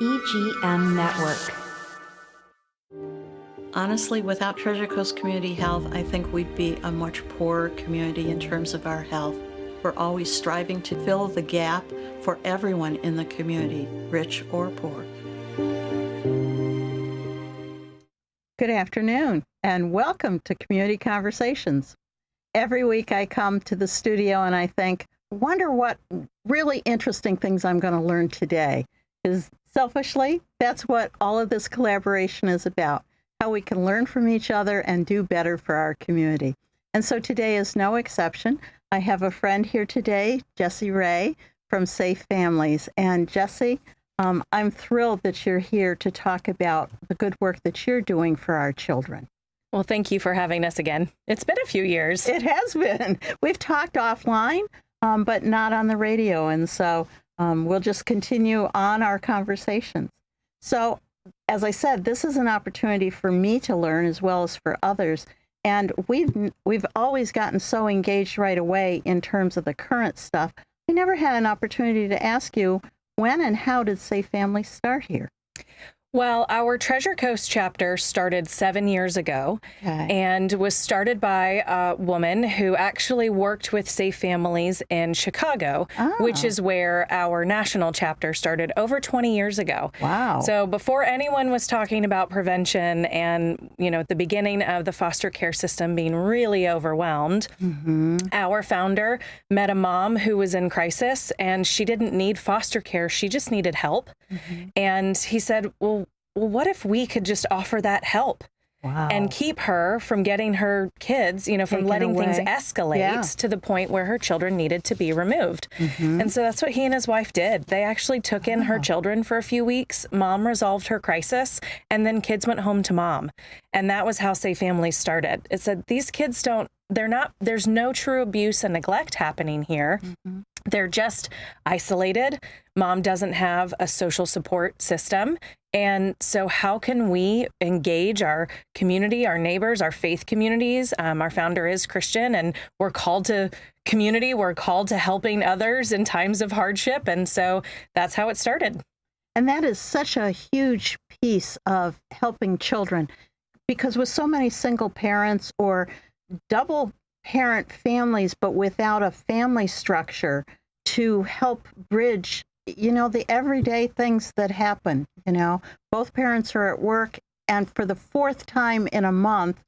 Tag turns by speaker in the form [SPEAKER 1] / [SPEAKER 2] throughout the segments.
[SPEAKER 1] EGM Network.
[SPEAKER 2] Honestly, without Treasure Coast Community Health, I think we'd be a much poorer community in terms of our health. We're always striving to fill the gap for everyone in the community, rich or poor.
[SPEAKER 3] Good afternoon, and welcome to Community Conversations. Every week I come to the studio and I think, wonder what really interesting things I'm going to learn today. Because selfishly, that's what all of this collaboration is about, how we can learn from each other and do better for our community. And so today is no exception. I have a friend here today, Jessie Ray from Safe Families. And Jessie, I'm thrilled that you're here to talk about the good work that you're doing for our children.
[SPEAKER 4] Well, thank you for having us again. It's been a few years.
[SPEAKER 3] It has been. We've talked offline, but not on the radio. And so we'll just continue on our conversations. So, as I said, this is an opportunity for me to learn as well as for others. And we've always gotten so engaged right away in terms of the current stuff. I never had an opportunity to ask you, when and how did Safe Families start here?
[SPEAKER 4] Well, our Treasure Coast chapter started 7 years ago and was started by a woman who actually worked with Safe Families in Chicago, which is where our national chapter started over 20 years ago.
[SPEAKER 3] Wow.
[SPEAKER 4] So before anyone was talking about prevention and, at the beginning of the foster care system being really overwhelmed, our founder met a mom who was in crisis and she didn't need foster care. She just needed help. And he said, well, what if we could just offer that help and keep her from getting her kids, from letting things escalate to the point where her children needed to be removed. And so that's what he and his wife did. They actually took in her children for a few weeks. Mom resolved her crisis, and then kids went home to mom. And that was how Safe Families started. It said, these kids there's no true abuse and neglect happening here. They're just isolated. Mom doesn't have a social support system. And so how can we engage our community, our neighbors, our faith communities? Our founder is Christian, and we're called to community. We're called to helping others in times of hardship. And so that's how it started.
[SPEAKER 3] And that is such a huge piece of helping children, because with so many single parents or double parent families, but without a family structure to help bridge, the everyday things that happen, both parents are at work, and for the fourth time in a month,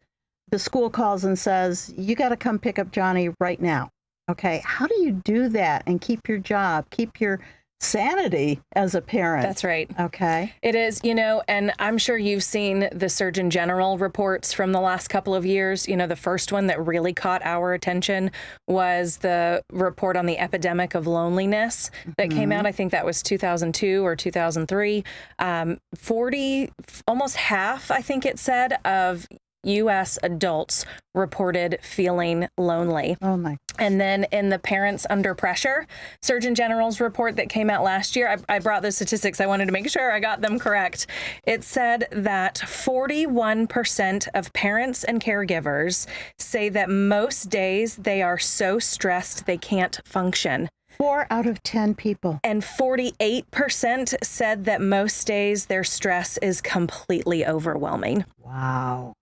[SPEAKER 3] the school calls and says, you got to come pick up Johnny right now. Okay. How do you do that and keep your job, keep your sanity as a parent?
[SPEAKER 4] That's right.
[SPEAKER 3] Okay.
[SPEAKER 4] It is, and I'm sure you've seen the Surgeon General reports from the last couple of years. The first one that really caught our attention was the report on the epidemic of loneliness that came out. I think that was 2002 or 2003. 40, almost half, I think it said, of U.S. adults reported feeling lonely.
[SPEAKER 3] Oh my.
[SPEAKER 4] And then in the Parents Under Pressure, Surgeon General's report that came out last year, I brought the statistics. I wanted to make sure I got them correct. It said that 41% of parents and caregivers say that most days they are so stressed they can't function.
[SPEAKER 3] 4 out of 10 people.
[SPEAKER 4] And 48% said that most days their stress is completely overwhelming.
[SPEAKER 3] Wow.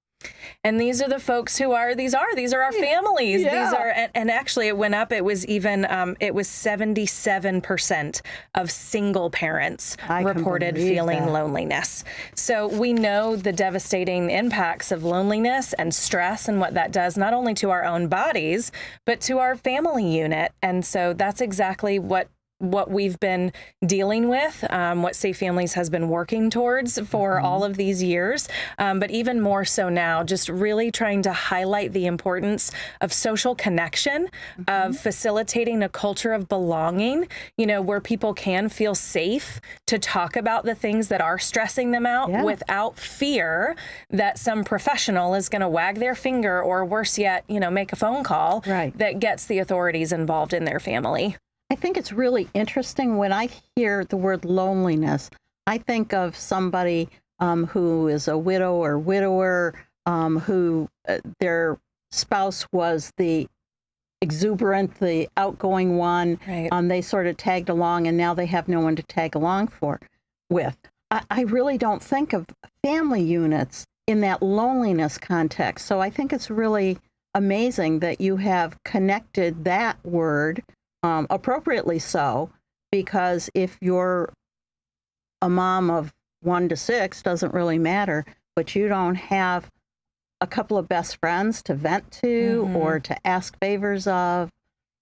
[SPEAKER 4] And these are the folks these are our families.
[SPEAKER 3] Yeah.
[SPEAKER 4] These are, and actually it went up. It was even, it was 77% of single parents reported feeling loneliness. So we know the devastating impacts of loneliness and stress and what that does, not only to our own bodies, but to our family unit. And so that's exactly what we've been dealing with, what Safe Families has been working towards for all of these years, but even more so now, just really trying to highlight the importance of social connection, of facilitating a culture of belonging, where people can feel safe to talk about the things that are stressing them out without fear that some professional is going to wag their finger or worse yet, make a phone call that gets the authorities involved in their family.
[SPEAKER 3] I think it's really interesting when I hear the word loneliness. I think of somebody who is a widow or widower, who their spouse was the exuberant, the outgoing one.
[SPEAKER 4] Right.
[SPEAKER 3] They sort of tagged along, and now they have no one to tag along with. I really don't think of family units in that loneliness context. So I think it's really amazing that you have connected that word, appropriately so, because if you're a mom of 1 to 6, doesn't really matter, but you don't have a couple of best friends to vent to or to ask favors of,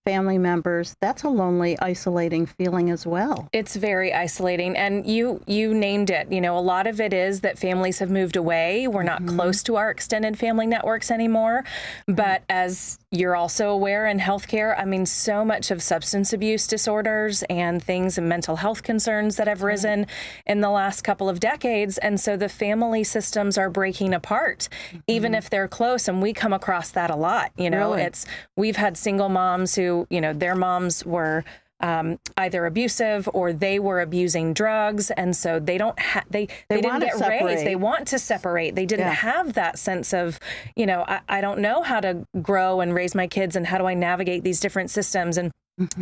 [SPEAKER 3] family members, that's a lonely, isolating feeling as well.
[SPEAKER 4] It's very isolating. And you named it. You know, a lot of it is that families have moved away. We're not close to our extended family networks anymore. But as you're also aware in healthcare, I mean, so much of substance abuse disorders and things and mental health concerns that have risen in the last couple of decades. And so the family systems are breaking apart, even if they're close. And we come across that a lot. You know,
[SPEAKER 3] Really?
[SPEAKER 4] we've had single moms who, you know, their moms were either abusive or they were abusing drugs. And so they don't they didn't
[SPEAKER 3] wanna
[SPEAKER 4] get
[SPEAKER 3] separate.
[SPEAKER 4] raised. They want to separate. They didn't have that sense of, you know, I don't know how to grow and raise my kids and how do I navigate these different systems and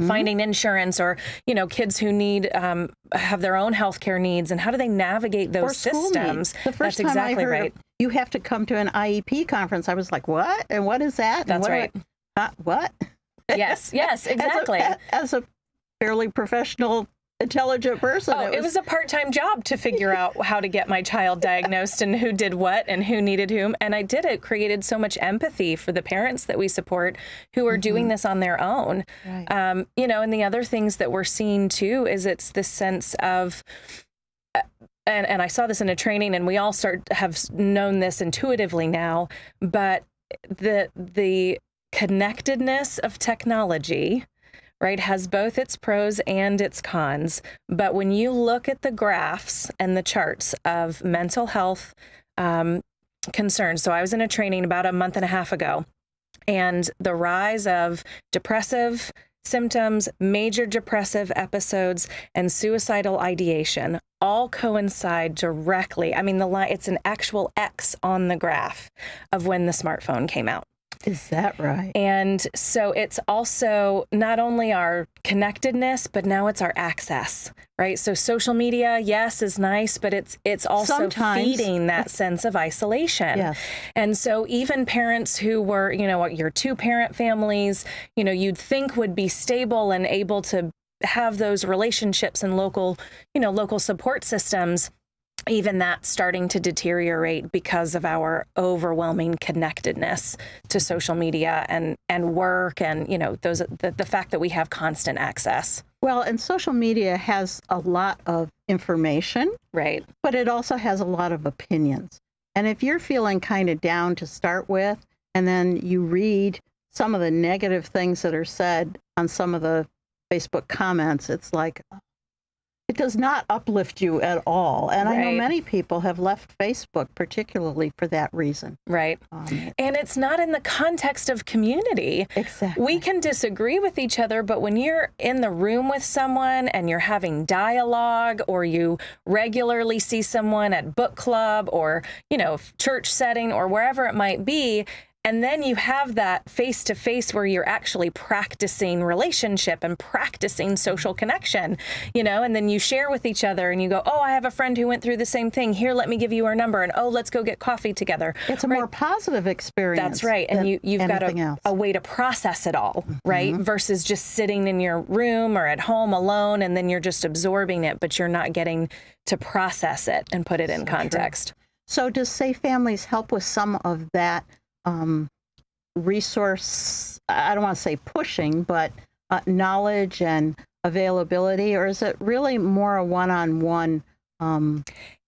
[SPEAKER 4] finding insurance or, you know, kids who need, have their own healthcare needs and how do they navigate those
[SPEAKER 3] Or school
[SPEAKER 4] systems?
[SPEAKER 3] needs. The first
[SPEAKER 4] That's
[SPEAKER 3] time
[SPEAKER 4] exactly
[SPEAKER 3] I heard
[SPEAKER 4] right.
[SPEAKER 3] you have to come to an IEP conference, I was like, what? And what is that? And
[SPEAKER 4] That's
[SPEAKER 3] what do
[SPEAKER 4] right.
[SPEAKER 3] What?
[SPEAKER 4] Yes, exactly.
[SPEAKER 3] As a fairly professional, intelligent person.
[SPEAKER 4] Oh, it was a part-time job to figure out how to get my child diagnosed and who did what and who needed whom. And I did it, created so much empathy for the parents that we support who are doing this on their own.
[SPEAKER 3] Right.
[SPEAKER 4] You know, and the other things that we're seeing too is it's this sense of, and I saw this in a training and we all have known this intuitively now, but the connectedness of technology, right, has both its pros and its cons. But when you look at the graphs and the charts of mental health concerns, so I was in a training about a month and a half ago, and the rise of depressive symptoms, major depressive episodes, and suicidal ideation all coincide directly. I mean, it's an actual X on the graph of when the smartphone came out.
[SPEAKER 3] Is that right?
[SPEAKER 4] And so it's also not only our connectedness, but now it's our access, right? So social media, yes, is nice, but it's also
[SPEAKER 3] Sometimes.
[SPEAKER 4] feeding that sense of isolation.
[SPEAKER 3] Yes.
[SPEAKER 4] And so even parents who were, you know, your 2-parent families, you know, you'd think would be stable and able to have those relationships and local support systems, even that's starting to deteriorate because of our overwhelming connectedness to social media and work and, you know, the fact that we have constant access.
[SPEAKER 3] Well, and social media has a lot of information,
[SPEAKER 4] Right.
[SPEAKER 3] but it also has a lot of opinions. And if you're feeling kind of down to start with, and then you read some of the negative things that are said on some of the Facebook comments, it's like, it does not uplift you at all. And I know
[SPEAKER 4] Right.
[SPEAKER 3] many people have left Facebook particularly for that reason.
[SPEAKER 4] Right. And it's not in the context of community.
[SPEAKER 3] Exactly.
[SPEAKER 4] We can disagree with each other, but when you're in the room with someone and you're having dialogue or you regularly see someone at book club or, you know, church setting or wherever it might be, and then you have that face-to-face where you're actually practicing relationship and practicing social connection, you know, and then you share with each other and you go, oh, I have a friend who went through the same thing. Here, let me give you her number. And oh, let's go get coffee together.
[SPEAKER 3] It's a more positive experience.
[SPEAKER 4] That's right. And you've got a way to process it all, right? Versus just sitting in your room or at home alone and then you're just absorbing it, but you're not getting to process it and put it in context.
[SPEAKER 3] So does Safe Families help with some of that resource, I don't want to say pushing, but knowledge and availability, or is it really more a one-on-one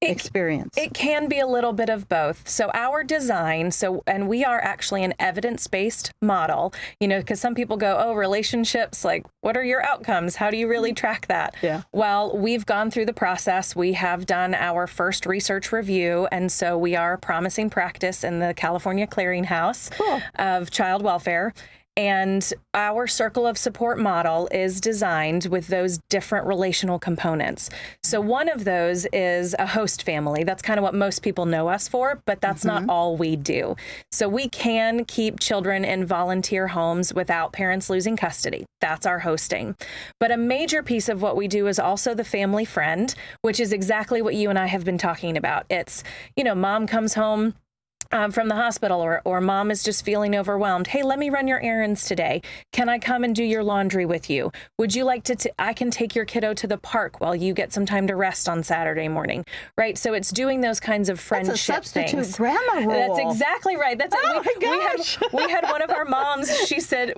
[SPEAKER 3] experience?
[SPEAKER 4] It can be a little bit of both. So our design, and we are actually an evidence-based model, you know, because some people go, oh, relationships, like, what are your outcomes? How do you really track that?
[SPEAKER 3] Yeah.
[SPEAKER 4] Well, we've gone through the process. We have done our first research review, and so we are promising practice in the California Clearinghouse of Child Welfare. And our circle of support model is designed with those different relational components. So one of those is a host family. That's kind of what most people know us for, but that's not all we do. So we can keep children in volunteer homes without parents losing custody. That's our hosting. But a major piece of what we do is also the family friend, which is exactly what you and I have been talking about. It's, mom comes home from the hospital, or mom is just feeling overwhelmed. Hey, let me run your errands today. Can I come and do your laundry with you? Would you like to, I can take your kiddo to the park while you get some time to rest on Saturday morning, right? So it's doing those kinds of friendship
[SPEAKER 3] That's a substitute
[SPEAKER 4] things.
[SPEAKER 3] grandma role.
[SPEAKER 4] That's exactly right. That's
[SPEAKER 3] Oh my gosh.
[SPEAKER 4] We had one of our moms, she said,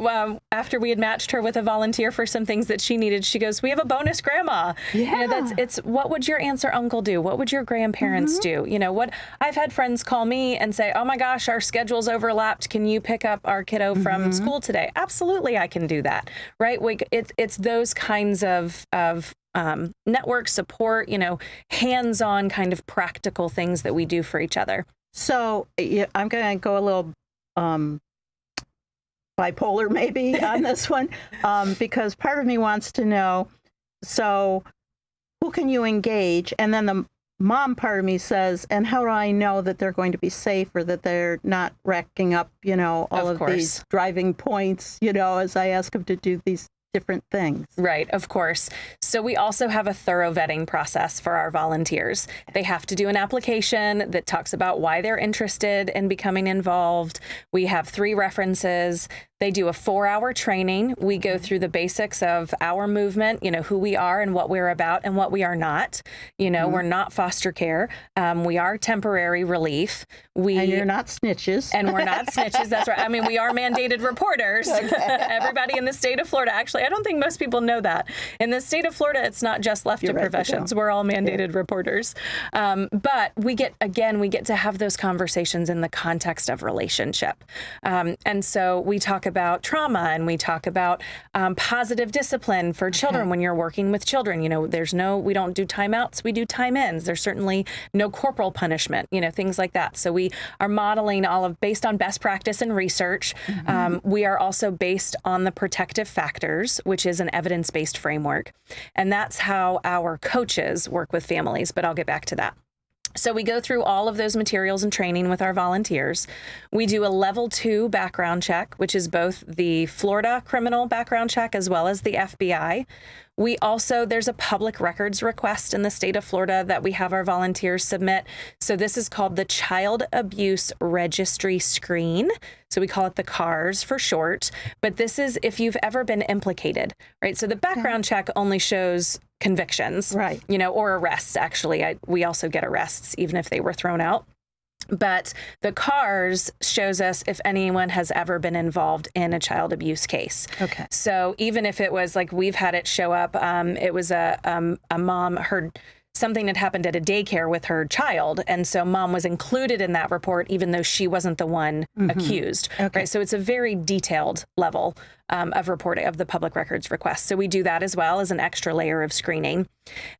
[SPEAKER 4] after we had matched her with a volunteer for some things that she needed, she goes, we have a bonus grandma.
[SPEAKER 3] Yeah.
[SPEAKER 4] It's what would your aunts or uncle do? What would your grandparents do? What I've had friends call me and say, oh my gosh, our schedules overlapped. Can you pick up our kiddo from school today? Absolutely, I can do that. Right? It's those kinds of network support, hands-on kind of practical things that we do for each other.
[SPEAKER 3] So I'm going to go a little bipolar maybe on this one, because part of me wants to know, so who can you engage? And then the mom part of me says, and how do I know that they're going to be safe, or that they're not racking up, all of these driving points, as I ask them to do these different things.
[SPEAKER 4] Right, of course. So we also have a thorough vetting process for our volunteers. They have to do an application that talks about why they're interested in becoming involved. We have 3 references. They do a 4-hour training. We go through the basics of our movement, who we are and what we're about and what we are not. We're not foster care. We are temporary relief.
[SPEAKER 3] And you're not snitches.
[SPEAKER 4] And we're not snitches. That's right. I mean, we are mandated reporters. Everybody in the state of Florida, actually, I don't think most people know that. In the state of Florida, it's not just left to professions. We're all mandated reporters. But we get to have those conversations in the context of relationship. And so we talk about trauma, and we talk about positive discipline for children when you're working with children. We don't do timeouts, we do time ins. There's certainly no corporal punishment, things like that. So we are modeling based on best practice and research. We are also based on the protective factors, which is an evidence-based framework. And that's how our coaches work with families, but I'll get back to that. So we go through all of those materials and training with our volunteers. We do a level 2 background check, which is both the Florida criminal background check as well as the FBI. There's a public records request in the state of Florida that we have our volunteers submit. So this is called the Child Abuse Registry Screen. So we call it the CARS for short. But this is if you've ever been implicated, right? So the background check only shows convictions,
[SPEAKER 3] right?
[SPEAKER 4] Or arrests. Actually, we also get arrests, even if they were thrown out. But the CARS shows us if anyone has ever been involved in a child abuse case.
[SPEAKER 3] Okay.
[SPEAKER 4] So even if it was like we've had it show up, it was a mom heard something had happened at a daycare with her child. And so mom was included in that report, even though she wasn't the one accused. Okay. Right. So it's a very detailed level of reporting of the public records request. So we do that as well as an extra layer of screening.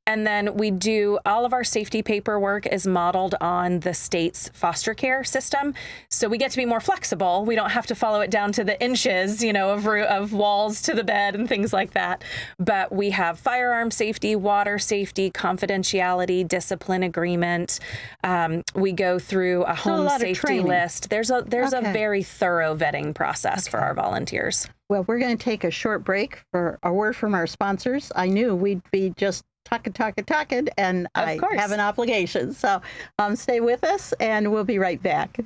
[SPEAKER 4] And then we do all of our safety paperwork is modeled on the state's foster care system. So we get to be more flexible. We don't have to follow it down to the inches, of walls to the bed and things like that. But we have firearm safety, water safety, confidentiality, discipline agreement. We go through a home safety list. There's a very thorough vetting process for our volunteers.
[SPEAKER 3] Well, we're going to take a short break for a word from our sponsors. I knew we'd be just talking, and I have an obligation. So stay with us, and we'll be right back.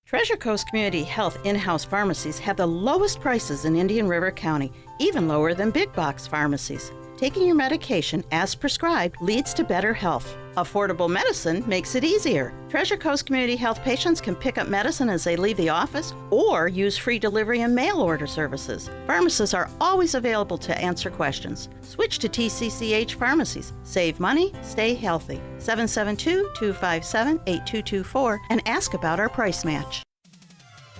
[SPEAKER 3] Treasure Coast Community Health in-house pharmacies have the lowest prices in Indian River County, even lower than big box pharmacies. Taking your medication as prescribed leads to better health. Affordable medicine makes it easier. Treasure Coast Community Health patients can pick up medicine as they leave the office or use free delivery and mail order services. Pharmacists are always available to answer questions. Switch to TCCH pharmacies. Save money, stay healthy. 772-257-8224 and ask about our price match.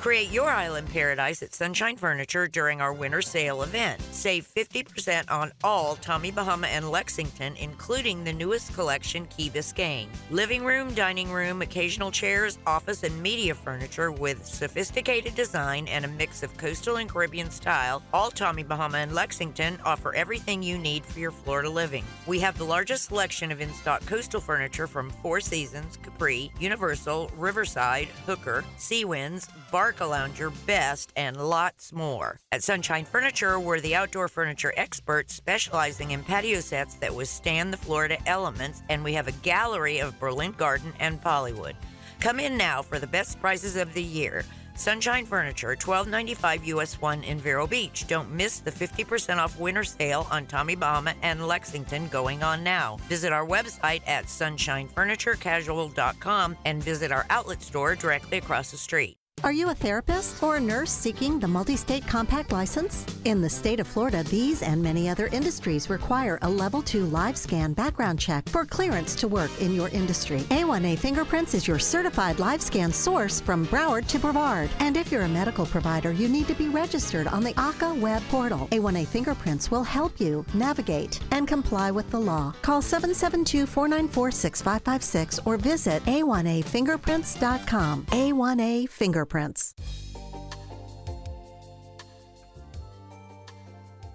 [SPEAKER 5] Create your island paradise at Sunshine Furniture during our winter sale event. Save 50% on all Tommy Bahama and Lexington, including the newest collection, Key Biscayne. Living room, dining room, occasional chairs, office, and media furniture with sophisticated design and a mix of coastal and Caribbean style. All Tommy Bahama and Lexington offer everything you need for your Florida living. We have the largest selection of in-stock coastal furniture from Four Seasons, Capri, Universal, Riverside, Hooker, Seawinds, Barcalounger, Best, and lots more. At Sunshine Furniture, we're the outdoor furniture experts specializing in patio sets that withstand the Florida elements, and we have a gallery of Berlin Garden and Bollywood. Come in now for the best prices of the year. Sunshine Furniture, $12.95 US 1 in Vero Beach. Don't miss the 50% off winter sale on Tommy Bahama and Lexington going on now. Visit our website at sunshinefurniturecasual.com and visit our outlet store directly across the street.
[SPEAKER 6] Are you a therapist or a nurse seeking the multi-state compact license? In the state of Florida, these and many other industries require a Level 2 live scan background check for clearance to work in your industry. A1A Fingerprints is your certified live scan source from Broward to Brevard. And if you're a medical provider, you need to be registered on the ACA web portal. A1A Fingerprints will help you navigate and comply with the law. Call 772-494-6556 or visit a1afingerprints.com. A1A Fingerprints.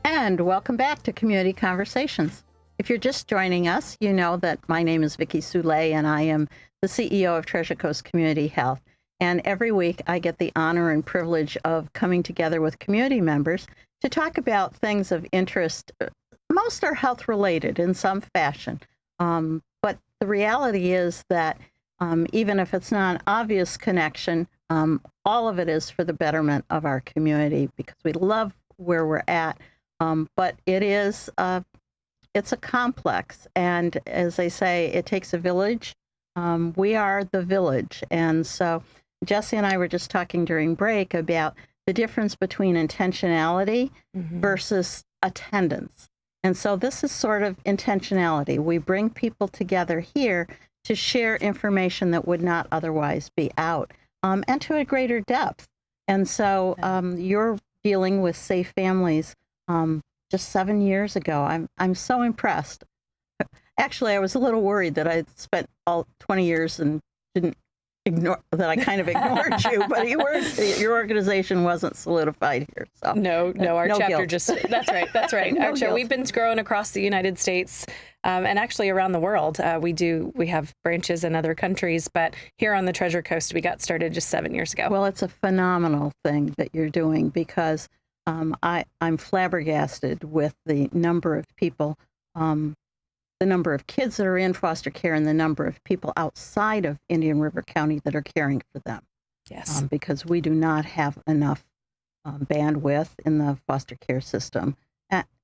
[SPEAKER 3] And welcome back to Community Conversations. If you're just joining us, you know that my name is Vicki Soulé and I am the CEO of Treasure Coast Community Health. And every week I get the honor and privilege of coming together with community members to talk about things of interest. Most are health related in some fashion. But the reality is that even if it's not an obvious connection, all of it is for the betterment of our community because we love where we're at. But it's a complex. And as they say, it takes a village. We are the village. And so Jessie and I were just talking during break about the difference between intentionality versus attendance. And so this is sort of intentionality. We bring people together here to share information that would not otherwise be out. And to a greater depth. And so you're dealing with Safe Families just 7 years ago. I'm so impressed. Actually, I was a little worried that I'd spent all 20 years and didn't that I kind of ignored you, but your organization wasn't solidified here. So
[SPEAKER 4] No, our
[SPEAKER 3] no
[SPEAKER 4] chapter
[SPEAKER 3] guilt.
[SPEAKER 4] that's right.
[SPEAKER 3] No
[SPEAKER 4] Actually,
[SPEAKER 3] guilt.
[SPEAKER 4] we've been growing across the United States and actually around the world. We have branches in other countries, but here on the Treasure Coast, we got started just 7 years ago.
[SPEAKER 3] Well, it's a phenomenal thing that you're doing because I'm flabbergasted with the number of people, the number of kids that are in foster care and the number of people outside of Indian River County that are caring for them.
[SPEAKER 4] Yes.
[SPEAKER 3] Because we do not have enough bandwidth in the foster care system,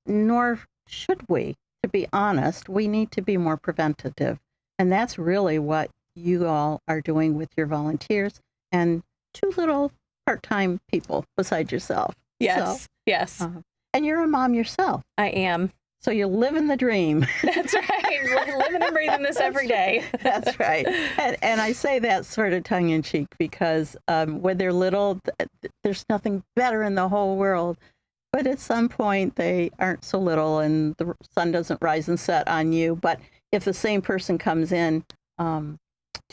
[SPEAKER 3] nor should we. To be honest, we need to be more preventative. And that's really what you all are doing with your volunteers and two little part-time people beside yourself.
[SPEAKER 4] Yes.
[SPEAKER 3] So,
[SPEAKER 4] yes.
[SPEAKER 3] And you're a mom yourself.
[SPEAKER 4] I am.
[SPEAKER 3] So you're living the dream.
[SPEAKER 4] That's right. Living and breathing this every day.
[SPEAKER 3] That's right. And I say that sort of tongue in cheek because when they're little, there's nothing better in the whole world. But at some point, they aren't so little and the sun doesn't rise and set on you. But if the same person comes in to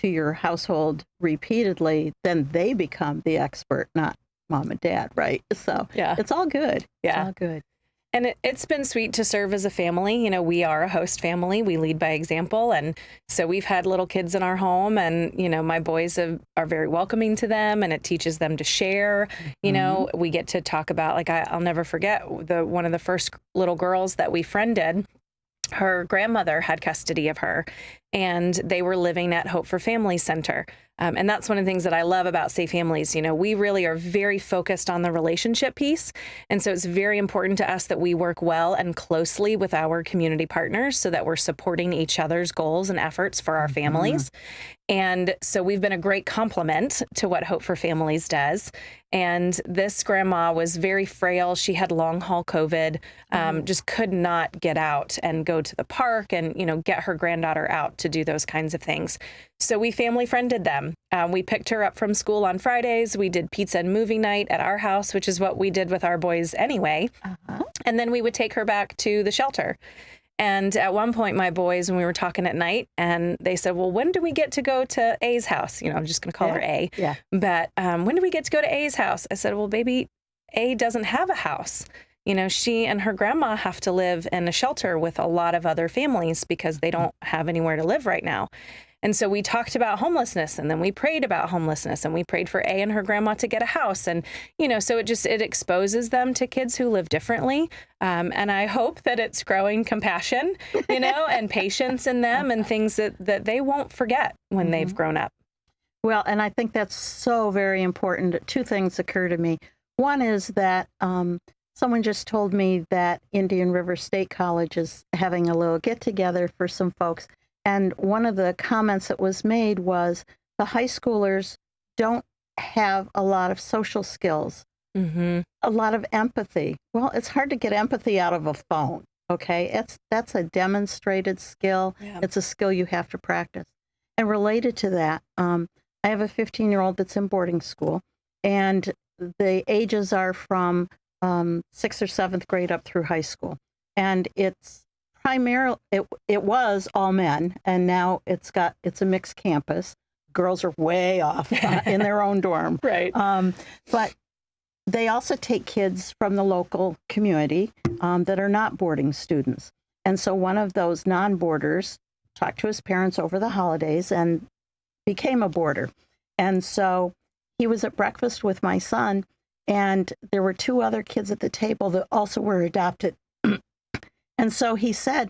[SPEAKER 3] your household repeatedly, then they become the expert, not mom and dad, right? So
[SPEAKER 4] Yeah.
[SPEAKER 3] it's all good.
[SPEAKER 4] Yeah.
[SPEAKER 3] It's all good.
[SPEAKER 4] And it's been sweet to serve as a family. You know, we are a host family. We lead by example. And so we've had little kids in our home and, you know, my boys are very welcoming to them and it teaches them to share. You know, we get to talk about, like, I'll never forget one of the first little girls that we friended. Her grandmother had custody of her and they were living at Hope for Family Center. And that's one of the things that I love about Safe Families. You know, we really are very focused on the relationship piece. And so it's very important to us that we work well and closely with our community partners so that we're supporting each other's goals and efforts for our families. And so we've been a great complement to what Hope for Families does. And this grandma was very frail. She had long haul COVID, just could not get out and go to the park and, you know, get her granddaughter out to do those kinds of things. So we family friended them. We picked her up from school on Fridays. We did pizza and movie night at our house, which is what we did with our boys anyway. And then we would take her back to the shelter. And at one point, my boys, when we were talking at night, and they said, well, when do we get to go to A's house? You know, I'm just going to call her A.
[SPEAKER 3] Yeah.
[SPEAKER 4] But when do we get to go to A's house? I said, well, baby, A doesn't have a house. You know, she and her grandma have to live in a shelter with a lot of other families because they don't have anywhere to live right now. And so we talked about homelessness, and then we prayed about homelessness, and we prayed for A and her grandma to get a house. And, you know, so it exposes them to kids who live differently. And I hope that it's growing compassion, you know, and patience in them and things that they won't forget when they've grown up.
[SPEAKER 3] Well, and I think that's so very important. Two things occur to me. One is that someone just told me that Indian River State College is having a little get-together for some folks. And one of the comments that was made was the high schoolers don't have a lot of social skills, a lot of empathy. Well, it's hard to get empathy out of a phone, okay? That's a demonstrated skill. Yeah. It's a skill you have to practice. And related to that, I have a 15-year-old that's in boarding school, and the ages are from 6th or 7th grade up through high school. And it's primarily, it was all men, and now it's a mixed campus. Girls are way off in their own dorm.
[SPEAKER 4] Right.
[SPEAKER 3] But they also take kids from the local community that are not boarding students. And so one of those non-boarders talked to his parents over the holidays and became a boarder. And so he was at breakfast with my son, and there were 2 other kids at the table that also were adopted. And so he said,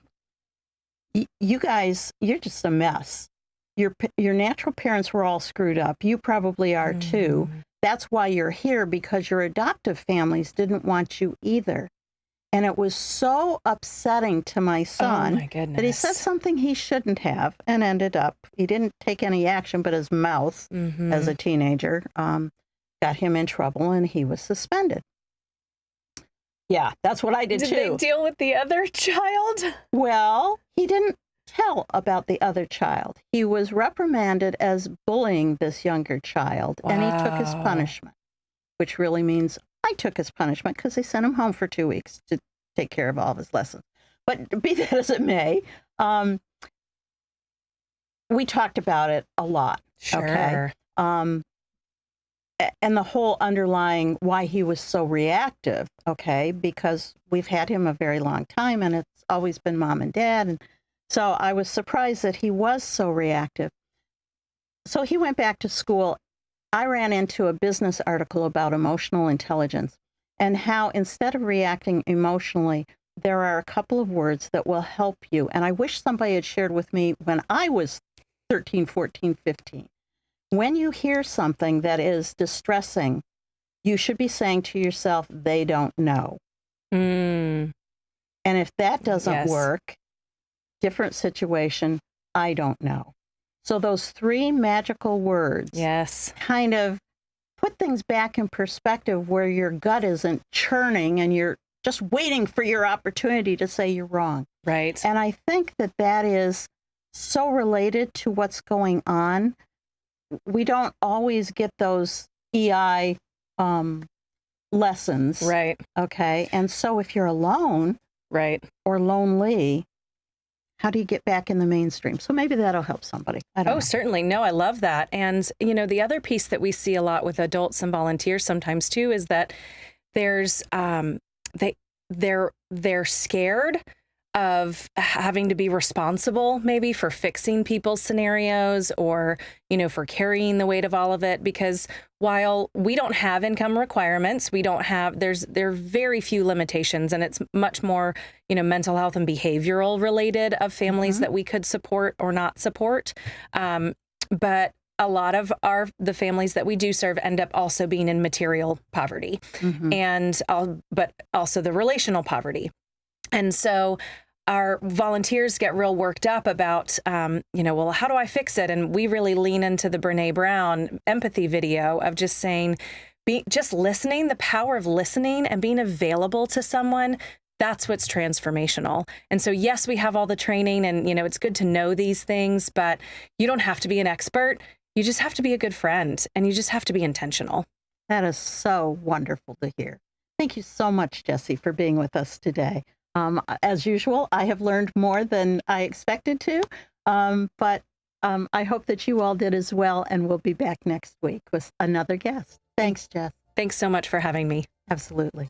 [SPEAKER 3] you guys, you're just a mess. Your natural parents were all screwed up. You probably are too. That's why you're here, because your adoptive families didn't want you either. And it was so upsetting to my son that he said something he shouldn't have, and ended up, he didn't take any action, but his mouth as a teenager got him in trouble, and he was suspended. Yeah, that's what I did too.
[SPEAKER 4] Did they deal with the other child?
[SPEAKER 3] Well, he didn't tell about the other child. He was reprimanded as bullying this younger child, and he took his punishment, which really means I took his punishment because they sent him home for 2 weeks to take care of all of his lessons. But be that as it may, we talked about it a lot.
[SPEAKER 4] Sure.
[SPEAKER 3] Okay? And the whole underlying why he was so reactive, okay, because we've had him a very long time, and it's always been mom and dad. And so I was surprised that he was so reactive. So he went back to school. I ran into a business article about emotional intelligence and how instead of reacting emotionally, there are a couple of words that will help you. And I wish somebody had shared with me when I was 13, 14, 15. When you hear something that is distressing, you should be saying to yourself, they don't know. And if that doesn't work, different situation, I don't know. So those 3 magical words kind of put things back in perspective where your gut isn't churning and you're just waiting for your opportunity to say you're wrong.
[SPEAKER 4] Right.
[SPEAKER 3] And I think that is so related to what's going on. We don't always get those EI lessons.
[SPEAKER 4] Right.
[SPEAKER 3] Okay. And so if you're alone or lonely, how do you get back in the mainstream? So maybe that'll help somebody. I don't know.
[SPEAKER 4] Certainly. No, I love that. And, you know, the other piece that we see a lot with adults and volunteers sometimes too is that there's they're scared of having to be responsible maybe for fixing people's scenarios or, you know, for carrying the weight of all of it, because while we don't have income requirements, there are very few limitations, and it's much more, you know, mental health and behavioral related of families that we could support or not support. But a lot of the families that we do serve end up also being in material poverty but also the relational poverty. And so our volunteers get real worked up about, well, how do I fix it? And we really lean into the Brene Brown empathy video of just saying, just listening, the power of listening and being available to someone That's what's transformational. And so, yes, we have all the training and, it's good to know these things, but you don't have to be an expert. You just have to be a good friend and you just have to be intentional.
[SPEAKER 3] That is so wonderful to hear. Thank you so much, Jessie, for being with us today. As usual, I have learned more than I expected to, but I hope that you all did as well, and we'll be back next week with another guest. Thanks, Jess.
[SPEAKER 4] Thanks so much for having me.
[SPEAKER 3] Absolutely.